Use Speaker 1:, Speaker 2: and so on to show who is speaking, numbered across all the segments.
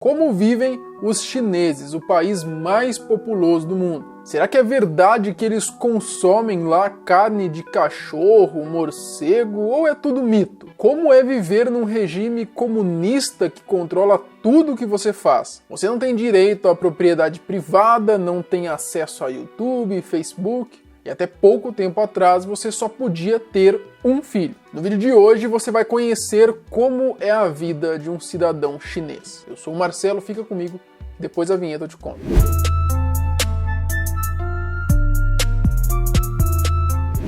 Speaker 1: Como vivem os chineses, o país mais populoso do mundo? Será que é verdade que eles consomem lá carne de cachorro, morcego, ou é tudo mito? Como é viver num regime comunista que controla tudo o que você faz? Você não tem direito à propriedade privada, não tem acesso a YouTube, Facebook. E até pouco tempo atrás você só podia ter um filho. No vídeo de hoje você vai conhecer como é a vida de um cidadão chinês. Eu sou o Marcelo, fica comigo, depois da vinheta eu te conto.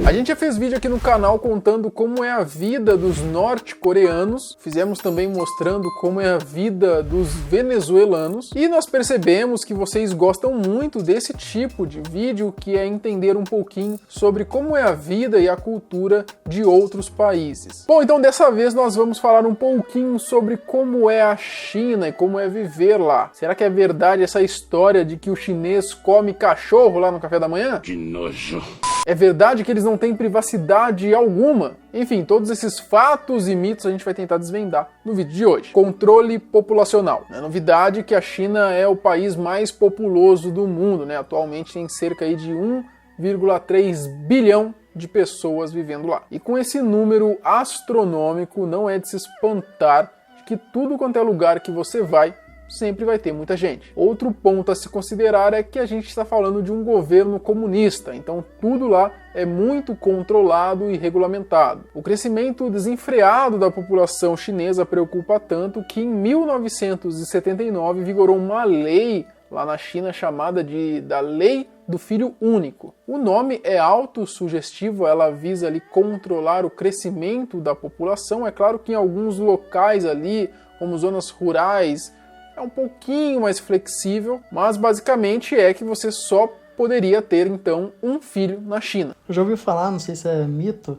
Speaker 1: A gente já fez vídeo aqui no canal contando como é a vida dos norte-coreanos, fizemos também mostrando como é a vida dos venezuelanos, e nós percebemos que vocês gostam muito desse tipo de vídeo, que é entender um pouquinho sobre como é a vida e a cultura de outros países. Bom, então dessa vez nós vamos falar um pouquinho sobre como é a China e como é viver lá. Será que é verdade essa história de que o chinês come cachorro lá no café da manhã?
Speaker 2: Que nojo!
Speaker 1: É verdade que eles não têm privacidade alguma? Enfim, todos esses fatos e mitos a gente vai tentar desvendar no vídeo de hoje. Controle populacional. Não é novidade que a China é o país mais populoso do mundo, né? Atualmente tem cerca aí de 1,3 bilhão de pessoas vivendo lá. E com esse número astronômico, não é de se espantar de que tudo quanto é lugar que você vai, sempre vai ter muita gente. Outro ponto a se considerar é que a gente está falando de um governo comunista, então tudo lá é muito controlado e regulamentado. O crescimento desenfreado da população chinesa preocupa tanto que em 1979 vigorou uma lei lá na China chamada da Lei do Filho Único. O nome é autossugestivo, ela visa ali controlar o crescimento da população. É claro que em alguns locais ali, como zonas rurais, é um pouquinho mais flexível, mas basicamente é que você só poderia ter, então, um filho na China.
Speaker 3: Eu já ouvi falar, não sei se é mito,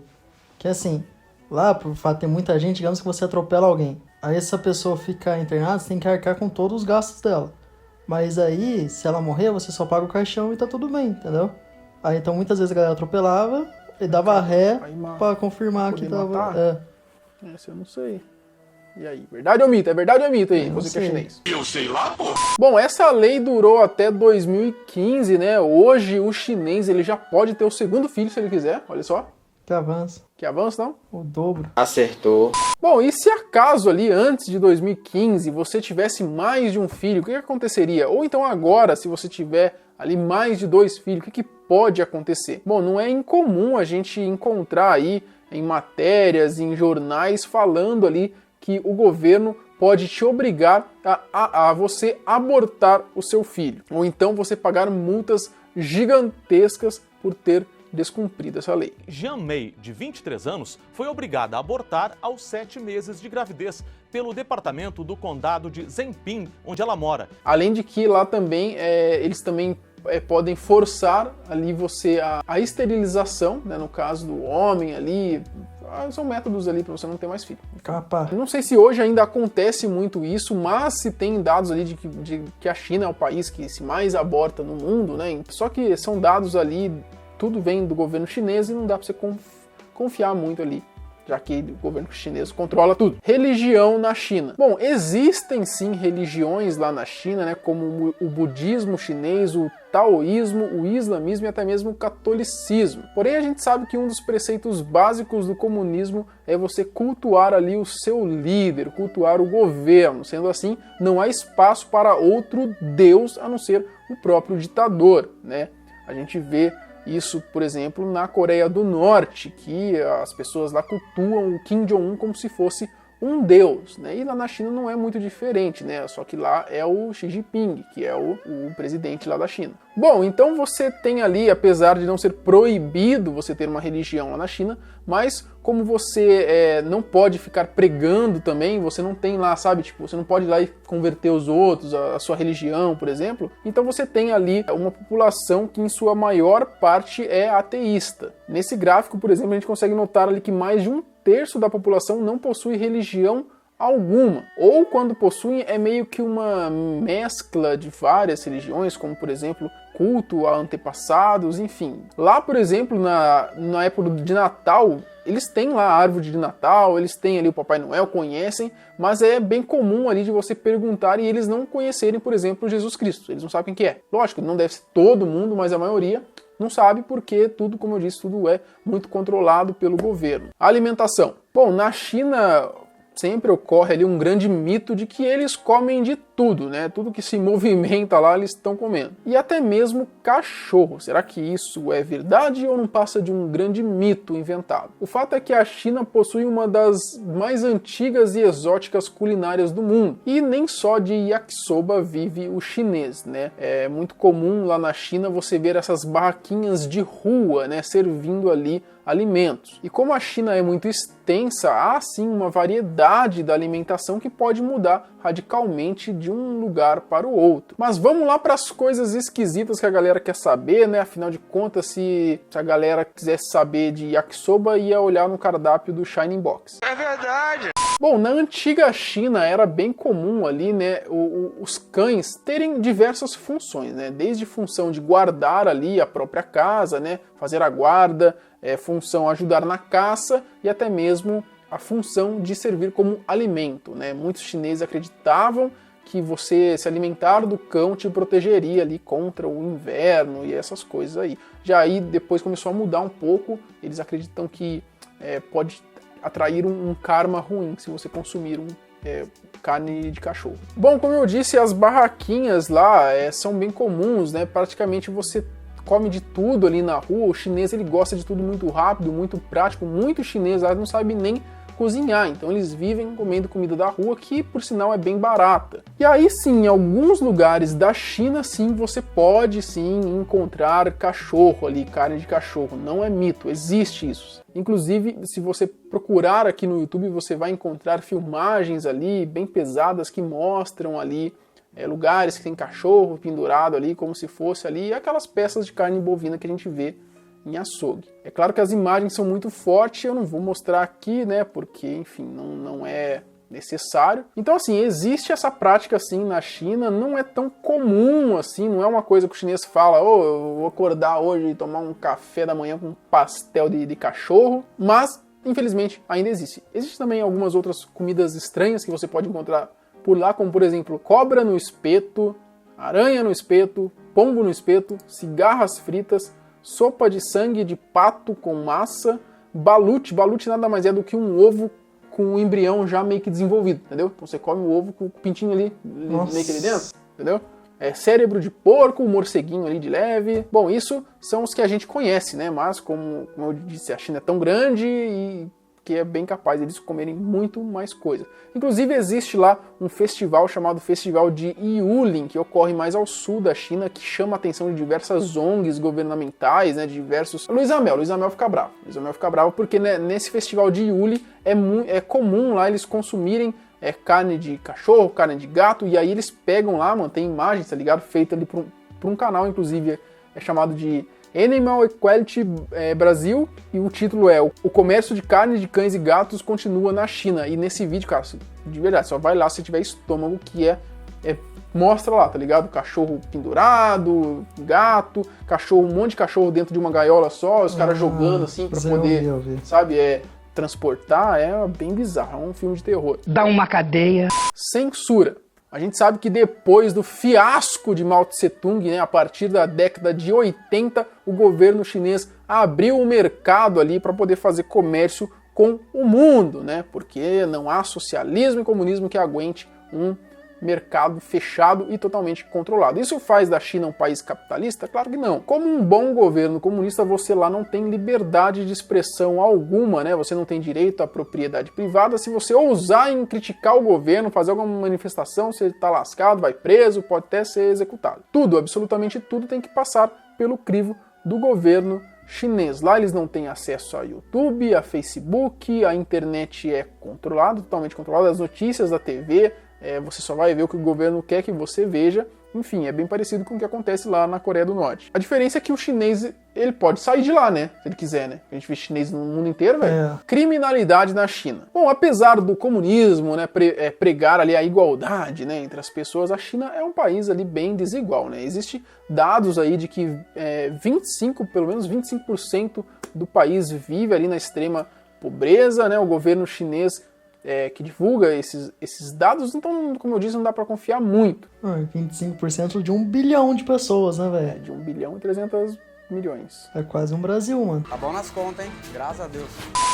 Speaker 3: que assim, lá, por fato de ter muita gente, digamos que você atropela alguém. Aí essa pessoa fica internada, você tem que arcar com todos os gastos dela. Mas aí, se essa morrer, você só paga o caixão e tá tudo bem, entendeu? Aí então muitas vezes a galera atropelava e dava ré pra confirmar que tava...
Speaker 1: Essa eu não sei. E aí, verdade ou mito? É verdade ou mito aí, você que é chinês?
Speaker 2: Eu sei lá, pô!
Speaker 1: Bom, essa lei durou até 2015, né? Hoje o chinês ele já pode ter o segundo filho se ele quiser, olha só.
Speaker 3: Que avanço.
Speaker 1: Que avanço, não?
Speaker 3: O dobro.
Speaker 2: Acertou.
Speaker 1: Bom, e se acaso ali antes de 2015 você tivesse mais de um filho, o que aconteceria? Ou então agora, se você tiver ali mais de 2 filhos, o que pode acontecer? Bom, não é incomum a gente encontrar aí em matérias, em jornais, falando ali que o governo pode te obrigar a você abortar o seu filho. Ou então você pagar multas gigantescas por ter descumprido essa lei.
Speaker 4: Jian Mei, de 23 anos, foi obrigada a abortar aos 7 meses de gravidez pelo departamento do condado de Zhenping, onde ela mora.
Speaker 1: Além de que lá também, eles também podem forçar ali você a esterilização, né, no caso do homem ali. São métodos ali para você não ter mais filho. Não sei se hoje ainda acontece muito isso, mas se tem dados ali de que a China é o país que se mais aborta no mundo, né? Só que são dados ali, tudo vem do governo chinês e não dá para você confiar muito ali, já que o governo chinês controla tudo. Religião na China. Bom, existem sim religiões lá na China, né, como o budismo chinês, o taoísmo, o islamismo e até mesmo o catolicismo. Porém, a gente sabe que um dos preceitos básicos do comunismo é você cultuar ali o seu líder, cultuar o governo. Sendo assim, não há espaço para outro Deus a não ser o próprio ditador, né? A gente vê isso, por exemplo, na Coreia do Norte, que as pessoas lá cultuam o Kim Jong-un como se fosse um deus, né? E lá na China não é muito diferente, né? Só que lá é o Xi Jinping, que é o presidente lá da China. Bom, então você tem ali, apesar de não ser proibido você ter uma religião lá na China, mas como você não pode ficar pregando também, você não tem lá, sabe, tipo, você não pode ir lá e converter os outros, a sua religião, por exemplo, então você tem ali uma população que em sua maior parte é ateísta. Nesse gráfico, por exemplo, a gente consegue notar ali que mais de 1/3 da população não possui religião alguma, ou quando possuem é meio que uma mescla de várias religiões, como por exemplo culto a antepassados, enfim. Lá, por exemplo, na época de Natal, eles têm lá a árvore de Natal, eles têm ali o Papai Noel, conhecem, mas é bem comum ali de você perguntar e eles não conhecerem, por exemplo, Jesus Cristo. Eles não sabem quem é. Lógico, não deve ser todo mundo, mas a maioria não sabe porque tudo, como eu disse, tudo é muito controlado pelo governo. A alimentação. Bom, na China sempre ocorre ali um grande mito de que eles comem de tudo, né? Tudo que se movimenta lá eles estão comendo. E até mesmo cachorro. Será que isso é verdade ou não passa de um grande mito inventado? O fato é que a China possui uma das mais antigas e exóticas culinárias do mundo. E nem só de yakisoba vive o chinês, né? É muito comum lá na China você ver essas barraquinhas de rua, né? Servindo ali alimentos. E como a China é muito extensa, há sim uma variedade da alimentação que pode mudar radicalmente de um lugar para o outro. Mas vamos lá para as coisas esquisitas que a galera quer saber, né? Afinal de contas, se a galera quisesse saber de yakisoba, ia olhar no cardápio do Shining Box.
Speaker 2: É verdade!
Speaker 1: Bom, na antiga China era bem comum ali, né, os cães terem diversas funções, né? Desde função de guardar ali a própria casa, né? Fazer a guarda, função ajudar na caça e até mesmo a função de servir como alimento, né? Muitos chineses acreditavam que você se alimentar do cão te protegeria ali contra o inverno e essas coisas aí. Já aí depois começou a mudar um pouco, eles acreditam que pode atrair um karma ruim se você consumir carne de cachorro. Bom, como eu disse, as barraquinhas lá são bem comuns, né? Praticamente você come de tudo ali na rua. O chinês ele gosta de tudo muito rápido, muito prático. Muito chinês lá não sabe nem cozinhar, então eles vivem comendo comida da rua, que por sinal é bem barata. E aí sim, em alguns lugares da China, sim, você pode sim encontrar cachorro ali, carne de cachorro, não é mito, existe isso. Inclusive, se você procurar aqui no YouTube, você vai encontrar filmagens ali, bem pesadas, que mostram ali lugares que tem cachorro pendurado ali, como se fosse ali aquelas peças de carne bovina que a gente vê em açougue. É claro que as imagens são muito fortes, eu não vou mostrar aqui, né, porque, enfim, não é necessário. Então, assim, existe essa prática, assim, na China, não é tão comum, assim, não é uma coisa que o chinês fala, eu vou acordar hoje e tomar um café da manhã com um pastel de cachorro, mas, infelizmente, ainda existe. Existem também algumas outras comidas estranhas que você pode encontrar por lá, como, por exemplo, cobra no espeto, aranha no espeto, pombo no espeto, cigarras fritas, sopa de sangue de pato com massa, balute. Balute nada mais é do que um ovo com o embrião já meio que desenvolvido, entendeu? Então você come o ovo com o pintinho ali, meio que ali dentro, entendeu? Cérebro de porco, morceguinho ali de leve. Bom, isso são os que a gente conhece, né? Mas, como eu disse, a China é tão grande e que é bem capaz de eles comerem muito mais coisa. Inclusive existe lá um festival chamado Festival de Yulin, que ocorre mais ao sul da China, que chama a atenção de diversas ONGs governamentais, né, de diversos... Luiz Amel fica bravo. Luiz Amel fica bravo porque, né, nesse Festival de Yulin é comum lá eles consumirem carne de cachorro, carne de gato, e aí eles pegam lá, mano, tem imagens, tá ligado? Feita ali por um canal, inclusive, chamado de Animal Equality Brasil, e o título é O comércio de carne de cães e gatos continua na China. E nesse vídeo, cara, de verdade, só vai lá se tiver estômago, que mostra lá, tá ligado? Cachorro pendurado, gato, cachorro, um monte de cachorro dentro de uma gaiola só, os caras jogando assim pra poder, sabe, transportar. É bem bizarro, é um filme de terror.
Speaker 5: Dá uma cadeia.
Speaker 1: Censura. A gente sabe que depois do fiasco de Mao Tse-tung, né, a partir da década de 80, o governo chinês abriu o mercado ali para poder fazer comércio com o mundo, né? Porque não há socialismo e comunismo que aguente um mercado fechado e totalmente controlado. Isso faz da China um país capitalista? Claro que não. Como um bom governo comunista, você lá não tem liberdade de expressão alguma, né? Você não tem direito à propriedade privada. Se você ousar em criticar o governo, fazer alguma manifestação, você está lascado, vai preso, pode até ser executado. Tudo, absolutamente tudo, tem que passar pelo crivo do governo chinês. Lá eles não têm acesso a YouTube, a Facebook, a internet é controlada, totalmente controlada, as notícias da TV, você só vai ver o que o governo quer que você veja. Enfim, é bem parecido com o que acontece lá na Coreia do Norte. A diferença é que o chinês, ele pode sair de lá, né? Se ele quiser, né? A gente vê chinês no mundo inteiro, velho. Criminalidade na China. Bom, apesar do comunismo, né, pregar ali a igualdade, né, entre as pessoas, a China é um país ali bem desigual, né? Existem dados aí de que pelo menos 25% do país vive ali na extrema pobreza, né? O governo chinês que divulga esses dados, então, como eu disse, não dá para confiar muito.
Speaker 3: 25% de 1 bilhão de pessoas, né, velho?
Speaker 1: De 1 bilhão e 300 milhões.
Speaker 3: É quase um Brasil, mano.
Speaker 5: Tá bom nas contas, hein? Graças a Deus.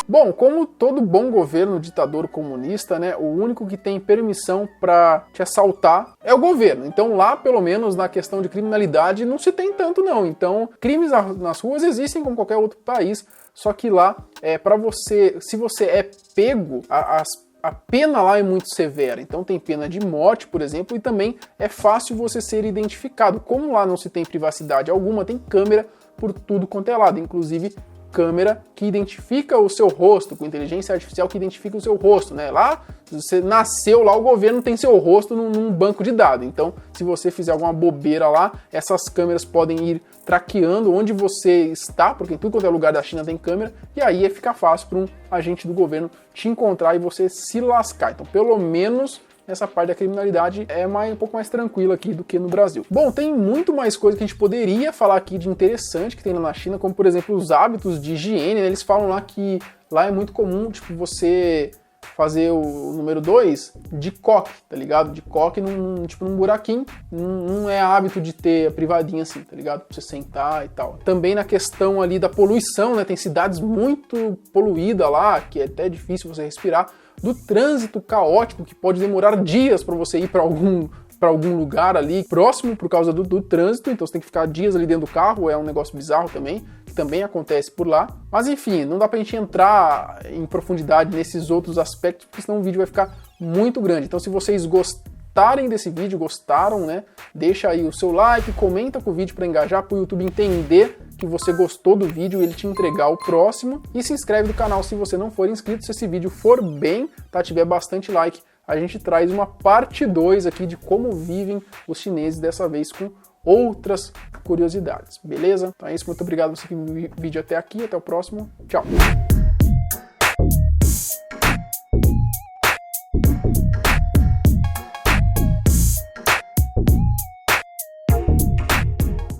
Speaker 1: Bom, como todo bom governo ditador comunista, né, o único que tem permissão para te assaltar é o governo. Então lá, pelo menos na questão de criminalidade, não se tem tanto não. Então, crimes nas ruas existem como qualquer outro país, só que lá, para você, se você é pego, a pena lá é muito severa. Então tem pena de morte, por exemplo, e também é fácil você ser identificado. Como lá não se tem privacidade alguma, tem câmera por tudo quanto é lado, inclusive câmera que identifica o seu rosto, com inteligência artificial que identifica o seu rosto, né? Lá, você nasceu lá, o governo tem seu rosto num banco de dados. Então, se você fizer alguma bobeira lá, essas câmeras podem ir traqueando onde você está, porque em tudo quanto é lugar da China tem câmera, e aí fica fácil para um agente do governo te encontrar e você se lascar. Então, pelo menos essa parte da criminalidade é um pouco mais tranquila aqui do que no Brasil. Bom, tem muito mais coisa que a gente poderia falar aqui de interessante que tem lá na China, como por exemplo os hábitos de higiene, né? Eles falam lá que lá é muito comum, tipo, você fazer o número 2 de coque, tá ligado? De coque num buraquinho, não é hábito de ter a privadinha assim, tá ligado? Pra você sentar e tal. Também na questão ali da poluição, né? Tem cidades muito poluídas lá, que é até difícil você respirar. Do trânsito caótico, que pode demorar dias para você ir para algum lugar ali próximo por causa do trânsito, então você tem que ficar dias ali dentro do carro, é um negócio bizarro também, que também acontece por lá. Mas enfim, não dá pra gente entrar em profundidade nesses outros aspectos, porque senão o vídeo vai ficar muito grande. Então se vocês gostarem desse vídeo, gostaram, né? Deixa aí o seu like, comenta com o vídeo para engajar, para o YouTube entender que você gostou do vídeo e ele te entregar o próximo. E se inscreve no canal se você não for inscrito. Se esse vídeo for bem, tá, tiver bastante like, a gente traz uma parte 2 aqui de como vivem os chineses, dessa vez com outras curiosidades, beleza? Então é isso, muito obrigado por você que viu o vídeo até aqui, até o próximo, tchau!